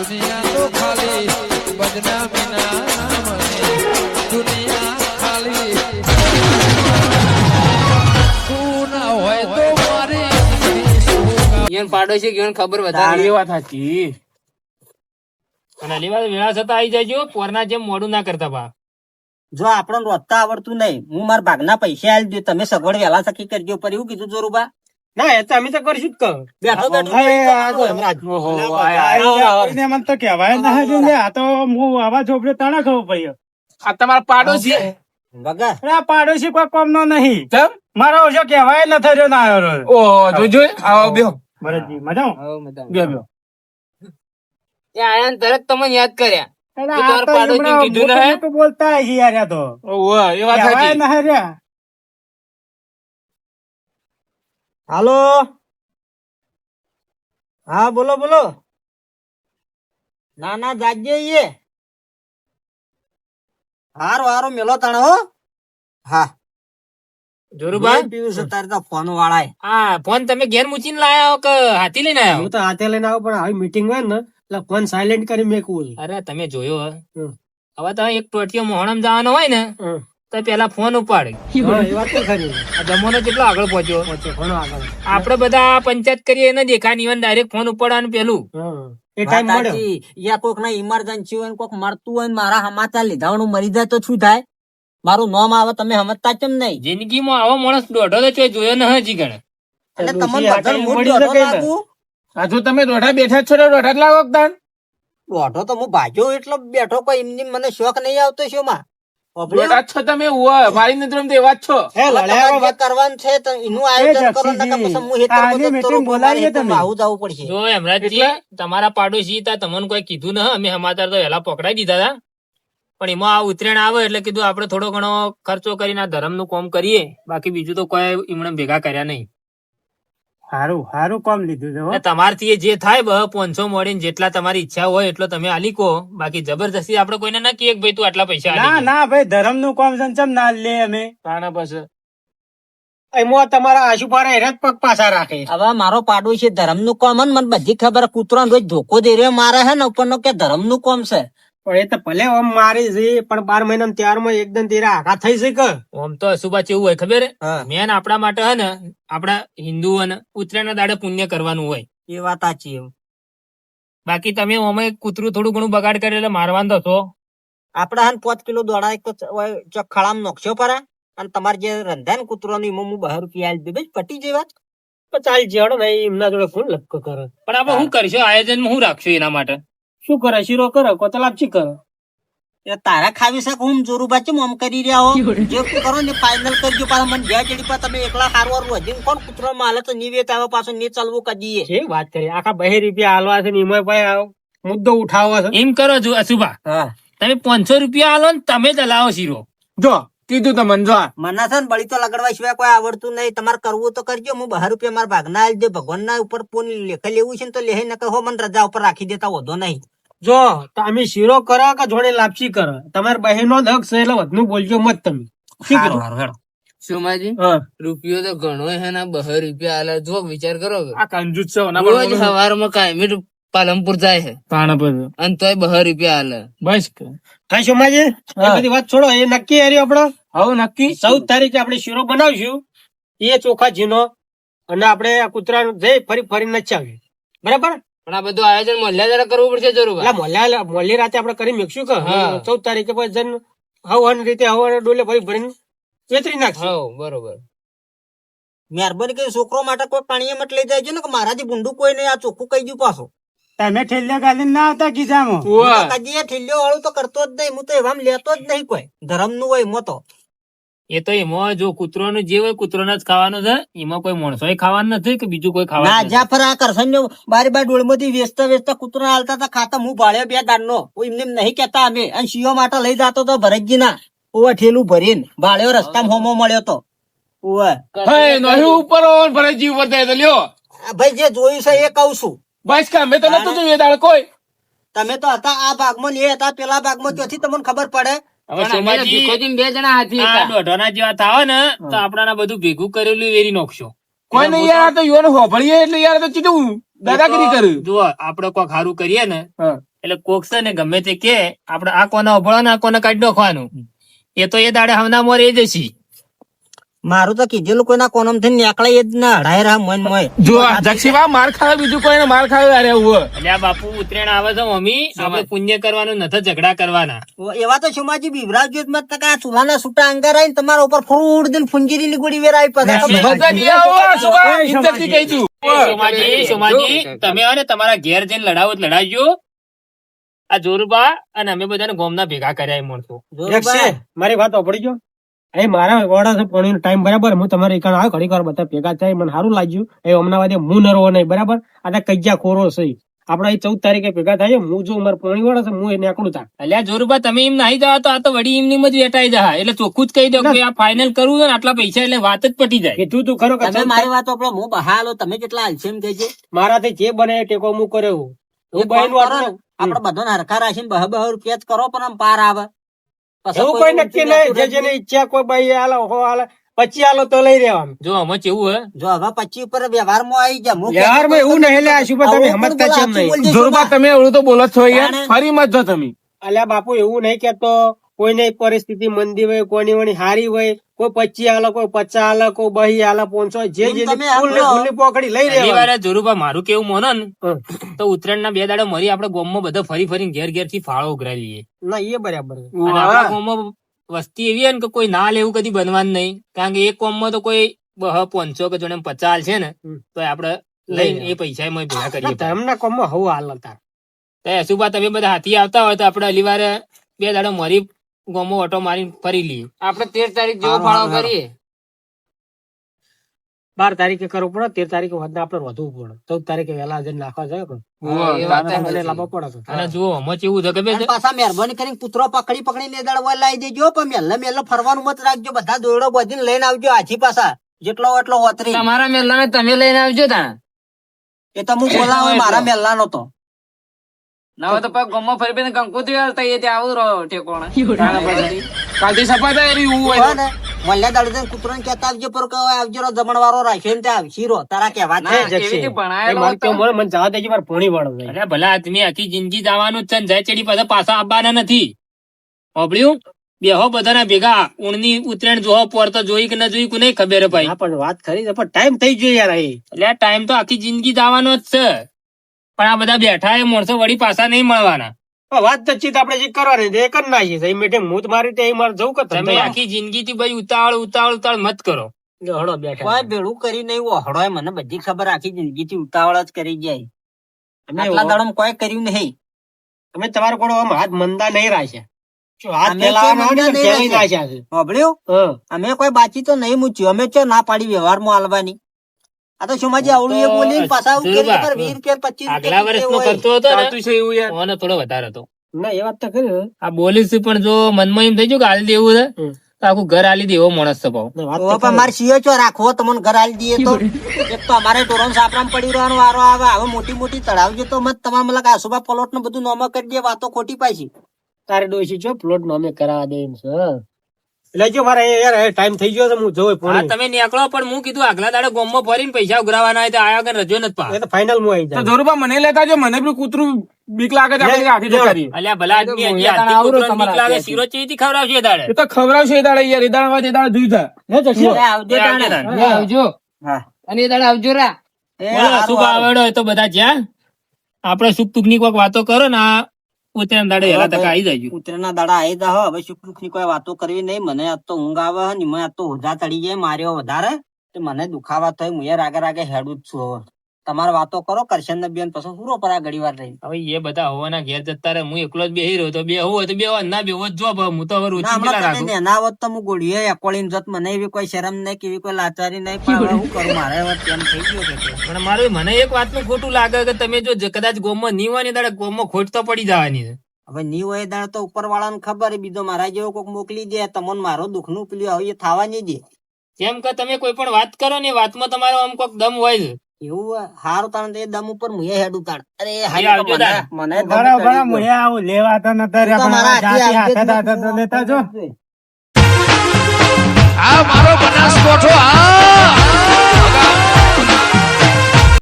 દુનિયા તો ખાલી બદનામીના નામની દુનિયા ખાલી તું ના હોય તો મારી પાડોશી ગયો ખબર વધારે એ વાત સાચી. અને અલી વાત વેળા છતાં આવી જાય પોરના જેમ મોડું ના કરતા બા. જો આપણને રોજતા આવડતું નહીં, હું મારા ભાગના પૈસા આલી દઉં, તમે સગવડ વહેલા સખી કરજો. પર એવું કીધું જોરુબા? ના એ તો અમે તો કરશું જ કહો. બેઠો મને તો કેવાય ના જોઈએ. આ તો હું આવા ઝોપડે તાણા ખાવું પડે. આ તમારા પાડોશી વગર આ પાડોશી કોઈ કોમ નો નહીં. મારો ઓછો કેવાય ન થયો ના આવ્યો. ઓહો જોજો આવો બેહો. ભરતજી મજા બેહો બેહો. ત્યાં આયા ને તરત તમને યાદ કર્યા. બોલતા હશે યાર. આ તો એ વાત કહેવાય સાચી. ના રહ્યા. હાલો, હા બોલો બોલો. ના ના જાજે એ હારો હારો મેલો તાણે હો. હા જોરુબા પીવું છે તારે તો ફોન વાળા. હા ફોન તમે ઘેર મૂકીને લાયા હો કે હાથી લઈને આવ્યા? હું તો હાથે લઈને આવું, પણ આવી મીટિંગ હોય ને એટલે ફોન સાયલેન્ટ કરી મેકવું. અરે તમે જોયો હવે તો એક ટોટિયો મોહણમ જવાનો હોય ને તો પેલા ફોન ઉપાડે. એ વાત તો ખરી. આ જમાનો કેટલો આગળ પહોંચ્યો. ઘણો આગળ. આપડે બધા પંચાયત કરીએ ને દેખા ની ડાયરેક્ટ ફોન ઉપાડવાનું પેલું. એ ટાઈમ મળ્યો. યા કોક ના ઇમરજન્સી હોય ને કોક મરતું હોય ને મારા સમાચાર લીધાવાનું મરી જાય તો શું થાય? મારું નામ આવે તમે સમજતા કેમ નહીં? જિંદગીમાં આવો માણસ દોઢો તો ચોય જોયો ન હજી ગણે. એટલે તમને આ બદલ ટાઈમ મૂળ મળી દોઢો શકે ને. લાગુ. આ જો તમે દોઢા બેઠા છો દોઢા જ લાગો તાન. દોઢો તો હું ભાજ્યો એટલો બેઠો, કોઈ એમની મને શોખ નહીં આવતો શું માં? દોઢા જ છો તમે મારી નજરમાં તો એવા જ છો. જે કરવાનું છે તો એનું આયોજન કરો, નકર પછી હું હેતરમાં તો તરો બોલાવીએ તમે. આવું જવું પડશે. જો હેમરાજજી તમારા પાડોશી તા તમને કોઈ કીધું ન અમે સમાચાર તો વહેલા પકડાઈ દીધા હતા, પણ એમાં આ ઉતરેણ આવે એટલે કીધું આપડે થોડો ઘણો ખર્ચો કરીને આ ધર્મ નું કામ કરીએ, બાકી બીજું તો કોઈ એમણે ભેગા કર્યા નહીં. સારું સારું કામ લીધું છે હો. તમારથી જે થાય 500 મળીને જેટલા તમારી ઈચ્છા હોય એટલો તમે આલી કો, બાકી જબરદસ્તી આપડે કોઈને ના કહીએ કે ભાઈ તું આટલા પૈસા ના આલી. ના ભાઈ, ધર્મ નું કામ છે ને ચમ ના લે અમે. એમાં તમારા આશુપારા હેરાન પગ પાછા રાખે. હવે મારો પાડોશી ધર્મ નું કામ હે ને, મને બધી ખબર. કૂતરો રોજ ધોકો દે રહ્યો મારે હે ને ઉપરનો કે ધર્મ નું કામ છે. પણ એ તો ભલે આમ મારી છે, પણ 12 મહિના ત્યારમાં એકદમ તેરા આઘાત થઈ છે કે. આમ તો અશુભા કેવું હોય ખબર હા. મેન આપડા માટે હે ને આપડા હિન્દુઓને ઉત્તરાયણ દાડે પુણ્ય કરવાનું હોય, એ વાત સાચી. બાકી તમે અમે કૂતરું થોડું ઘણું બગાડ કરે એટલે મારવાનું તો છો. આપડે હાન 5 કિલો દોડા એક ખળામ નોખશો પરા, અને તમારે જે રંધા ને કૂતરો ની હું 12 રૂપિયા આલી દે, પટી જેવી વાત. ચાલ જેડો ને એમના જોડે ફોન લપકો કરે. પણ આપણે શું કરશો, આયોજન હું રાખશું એના માટે? શું કરે? શીરો કરે, કોતલાપચી કરે. એ તારા ખાવી શકે હું જોરુબા ચમ આમ કરી રહ્યા હો? જે કરો ને ફાઇનલ કરજો. પાછા મને ગયા ચડી પા તમે એકલા હારવાર હજી કોણ કૂતરો માં હાલે તો નિવેત આવે પાછો ને ચાલવું કદીએ. છે વાત કરી, આખા 2 રૂપિયા હાલવા છે ને એમાં ભાઈ મુદ્દો ઉઠાવો છે. એમ કરો છો અશુભા, હા તમે 500 રૂપિયા આલો ને તમે ચલાવો શીરો. જો કીધું તમને. જો મને છે ને બળી તો લગાડવા સિવાય કોઈ આવડતું નહીં. તમારે કરવું તો કરજો. હું 12 રૂપિયા મારા ભાગના આલી દે. ભગવાન ના ઉપર પોન લેખા લેવું છે ને તો લેહે, નકર હો મને રજા ઉપર રાખી દેતા વધો નહીં. જો તમે શીરો કરો કે જોડે લાપસી કરો, તમારા બહેનો દક છે એટલે વધુ બોલજો મત તમે. હારું, હારું, હેડો. સોમાજી હા, રૂપિયો તો ઘણો હે ને 2 રૂપિયા આલે. જો વિચાર કરો, આ કંજૂસ છે. રોજ સવારમાં કાયમી પાલનપુર જાય છે અને તોય 2 રૂપિયા આલે. બસ હા સોમાજી, એ બધી વાત છોડો. એ નક્કી હારી આપડે. હવે નક્કી 14 તારીખે આપણે શીરો બનાવશું, એ ચોખા ઝીનો, અને આપણે આ કૂતરા જઈ ફરી ફરી નચાવીએ. બરાબર? પણ આ બધું આયોજન મોલ્યા જરા કરવું પડશે જરૂર. એટલે મોલી રાતે આપણે કરી મેકશું કે 14 તારીખે પછી જન હવન રીતે હવન ડોલે ફરી ભરીને વેતરી નાખશું. હા બરોબર. મહેરબાની કરી છોકરો માટે કોઈ પાણીએ મત લઈ જાય ને, કે મારાથી ભૂંડું કોઈ નહીં. આ ચોખ્ખું કહી દઉં પાછું. તમે ઠેલ્યા ગાલી ના આવતા કીધામાં. કદી ઠેલ્યો વાળું તો કરતો જ નહીં. હું તો એવા લેતો જ નહીં. કોઈ ધર્મ નું હોય મોતો. એ તો એમાં જો કૂતરોનું જે હોય કૂતરોના જ ખાવાનું છે, એમાં કોઈ માણસો ખાવાનું નથી કે બીજું કોઈ ના ખાવાનું જ્યાં ફર આ કરશન બારી બાર ડોળમાંથી વેચતા વેચતા કૂતરો હાલતા હતા ખાતા. હું ભાળ્યો 2 દાડ નો. એમને નહીં કેતા અમે. અને શિયો માટે લઈ જતો તો ભરતજી ના ઓવા ઠેલું ભરીને ભાળ્યો રસ્તામાં હોમો મળ્યો તો. ઓવે ઉપર ભરતજી ઉપર ભાઈ જે જોયું છે એ કઉ છું. બસ કે અમે તો નતું જોયું દાળ કોઈ. તમે તો હતા આ ભાગમાં ને એ હતા પેલા ભાગમાં, ત્યાંથી તમને ખબર પડે. હવે સોમાજી 2 જણા હાથી હતા. દોઢોના જેવા થાવ ને તો આપણાને બધું ભેગું કરેલું વેરી નાખશો. કોઈ નહીં યાર, તો યોને હોભળીએ એટલે યાર તો ચીટું દાદાગીરી કરે. જો આપણે કોઈ સારું કરીએ ને એટલે કોક છે ને ગમે તે કે આપડે આ કોને અભળો ને આ કોને કાઢી નાખવાનું એ તો એ દાડે હમણાં મોર એ જશી. મારું તો કીધેલું કોઈના કોનમ થી નીકળે એ જ ના હડાય રામ મન મોય. જો જક્ષીબા માર ખાવે બીજું કોઈને માર ખાવે અરે એવું એટલે આ બાપુ ઉત્તરાયણ આવે છે મમ્મી આપણે પુણ્ય કરવાનું નથી ઝઘડા કરવાના. એવા તો શુમાજી બીવરાવજો જ મત ટકા ચૂલાના છૂટા અંગાર આવીને તમારા ઉપર ફૂડ દિન ફુંજીરી ગોળી વેરાઈ સોમાજી તમે અને તમારા ઘેર જઈને લડાવો તો લડાવજો. આ જોરુબા અને અમે બધાને ગોમના ભેગા કર્યા એ માણસો. મારી વાત સાંભળી ગયો. એ મારા વડા છે પાણીનો ટાઈમ બરાબર હું તમારે એક આવ્યો ઘડીક વાર બધા ભેગા થાય મને સારું લાગ્યું. એ હમણાં વાદે હું નરવો નહીં બરાબર. આ કજ્જા ખોરો છે આપડા 14 તારીખે ભેગા થાય હું જો મારે પાણી વાળા છે હું એને આકડું થાય. એટલે આ જોરુબા તમે એમ નાહી જાવ તો આ તો વડી એમની જ વેટાઈ જાય. એટલે ચોખ્ખું જ કહી દો કે આ ફાઇનલ કરવું છે ને આટલા પૈસા એટલે વાત જ પટી જાય. કીધું તું ખરો કે તમે મારી વાત આપણો હું બહાલો તમે કેટલા હાલશેમ કે છે મારાથી જે બને એ ટેકો હું કર્યો હું બહેનું આટલું આપડે બધાને હરખા રાખીને 200 રૂપિયા જ કરો પણ આમ પાર આવે. પછી એવું કોઈ નક્કી નહીં જે જેને ઈચ્છા કોઈ ભાઈ હાલો હો હાલે 25 હાલો તો લઈ રહેવાનું. જો અમે કેવું હે જો હવે 25 ઉપર વ્યવહારમાં આવી જા વ્યવહારમાં એવું નહીં લે આ શું તમે સમજતા છે એમ નહીં. જોરબા તમે એવું તો બોલો જ છો યાર ફરી મત જો તમે. અલ્યા બાપુ એવું નહીં કેતો કોઈને પરિસ્થિતિ મંદી હોય કોઈની વણી હારી હોય કોઈ 25 હાલે કોઈ 50 હાલે કોઈ 2 હાલે 500 જે જે ફૂલની પોકડી લઈ રહેવાની. જોરુબા મારું કેવું મોનો ને તો ઉત્તરાયણ ના 2 દાડા મરી આપણે ગામમાં બધા ફરી ફરીને ઘેર ઘેર થી ફાળો ઉઘરાવી લઈએ. ના એ બરાબર છે. અને આપણા ગામમાં વસ્તી એવી હે ને કે કોઈ ના લેવું કદી બનવાનું નહીં. કારણ કે એક ગામમાં તો કોઈ 500 કે જોડે 50 હાલ છે ને તો આપડે લઈને એ પૈસા એમાં ભેગા કરીએ. ધર્મના કામમાં હવ હાલ હતા. સુભા તમે બધા હાથી આવતા હોય તો આપડે અલીવાર 2 દાડા મરી ગામમાં ઓટો મારી ફરી લઈએ. આપડે 13 તારીખ જેવો ફાળો કરીએ. 12 તારીખે કરવું પડે 13 તારીખે વધુ આપડે વધવું પડે 14 તારીખે વહેલા જઈને નાખવા જાય લાવવા પડે. અને જુઓ આમાં કેવું છે ખબર છે પાછા મહેરબાની કરીને કૂતરો પકડીને દળવા લાવી દેજો પણ મેલ્લે ફરવાનું મત રાખજો બધા દોરડો બધીને લઈને આવજો આછી પાછા જેટલો એટલો હોતરી તમારા મેલા તમે લઈને આવજો તા એ તો હું બોલાવો મારા મેલ્લા નો તો ના હોય તો પગ ગમો ફરી બેન કંકુતી વાળતા એ ત્યાં આવું રહો ઠેકોણે કાલથી સફાઈ થાય એવી એવું હોય ને મલ્લે દાડે કૂતરો ને કેતા આવજો પર કે આવજો જમણવારો રાખ્યો ને ત્યાં આવશી રો તારા કેવા છે મને જવા દેજો મારે પોણી વાળો અરે ભલા આદમી આખી જિંદગી જવાનું જ છે ને જય ચડી પાછા આવવાના નથી. હોભળ્યું બેહો બધાના ભેગા ઊણની ઉત્તરાયણ જોહો પોર તો જોઈ કે ના જોઈ કોને ખબર ભાઈ. પણ વાત ખરી પણ ટાઈમ થઈ ગયો યાર. એટલે ટાઈમ તો આખી જિંદગી જવાનો જ છે પણ આ બધા બેઠા એ માણસો વળી પાછા નહીં મળવાના. વાત તો ચીત આપડે જે કરવાની એ કરી નાખીએ મીટિંગ મૂત મારી તે મારે જવું કે તમે આખી જિંદગી થી ભાઈ ઉતાવળ મત કરો. હળો બેઠા કોઈ ભેળું કરી નહીં હળો મને બધી ખબર આખી જિંદગી થી ઉતાવળ જ કરી જાય. આટલા દાડમ કોઈ કર્યું નહીં. અમે તમારો કોઈ આમ હાથ મંદા નહીં રાખ્યા. અમે કોઈ બાચી તો નહીં મૂચ્યું અમે ચો ના પાડી વ્યવહારમાં હાલવાની. આ તો શુમાજી આવડું એ બોલીને પાછા 20 રૂપિયા 25 આગલા વર્ષનો ખર્ચો હતો ને થોડો વધારે હતો. ના એ વાત તો ખરી. આ બોલીશ પણ જો મનમાં એમ થઈ ગયું કે હાલી દેવું છે તો આખું ઘર હાલી દેવો માણસ છે ભાવ. મારે સીઓ ચો રાખવો તમને ઘર હાલી દઈએ તો એક તો અમારે ટોરન સાપરામ પડી રહેવાનો વારો આવે. હવે મોટી મોટી તળાવજો તો મત તમારે મતલબ આસુબા પ્લોટ ને બધું નોમો કરી દે વાતો ખોટી પાછી. તારે ડોસી જો પ્લોટ નોમે કરાવવા દે એમ છે. એટલે જો મારે યાર ટાઈમ થઈ ગયો છે હું જોઈ હા તમે નીકળો પણ હું કીધું આગલા દાડે ગામમાં ફરીને પૈસા ઉઘરાવાના હોય તો આયા વગર રજો નથી પા. ફાઇનલ માં આવી જાય. જોરબા મને લેતા જો મને બી કૂતરું બીક લાગે છે આપણે આખી કરી. અલ્યા ભલા આદમી હજી હાથી કૂતરોને બીક લાગે શીરો ચેવીથી ખવડાવશે એ દાડે. એ તો ખવડાવશે એ દાડે યાર એ દાડા વાત એ દાડે જોઈ થાય. આવજો અને એ દાડે આવજો રા. શુભ આવડો હોય તો બધા જ્યાં આપડે સુખ દુઃખ ની કોઈક વાતો કરો ને આ ઉત્તરાયણ દાડે હેલા તક આવી જાય. ઉત્તરાયણના દાડા આવી જાય હવે સુખ દુઃખ ની કોઈ વાતો કરવી નહીં. મને આજ તો ઊંઘ આવે ને મને આજ તો હોજા ચડી જાય માર્યો વધારે મને દુખાવા થાય હું આગળ હેડું જ છું. હવે તમારે વાતો કરો કરશન ને બેન પછી પૂરો પર આ ઘડી વાર રહી. હવે એ બધા હોવાના ઘેર જતા રહે હું એકલો જ બેહી રહ્યો તો બે હોય તો બે ના બેહો જ જો હું તો હવે રૂચી પેલા રાખું. એના વત તો હું ગોળીએ એકોળીને જત મને એવી કોઈ શરમ નહીં કે એવી કોઈ લાચારી નહીં પણ હું કરું મારે હવે તેમ થઈ ગયો કે પણ મારું મને એક વાતનું ખોટું લાગે કે તમે જો કદાચ ગોમમાં નહીં હોય ને દાડે ગોમમાં ખોટ તો પડી જવાની છે. હવે ની હોય દાડે તો ઉપર વાળાને ખબર બીજો મારા જેવો કોઈક મોકલી દે તમને મારો દુઃખ નું પેલું હવે થવા નહીં દે. જેમ કે તમે કોઈ પણ વાત કરો ને વાતમાં તમારો આમ કોઈક દમ હોય છે એવું હારું તાણ એ દમ ઉપર મુએ હેડ ઉતાર. અરે મને લેવા તો આ મારો બનાસકોઠો આ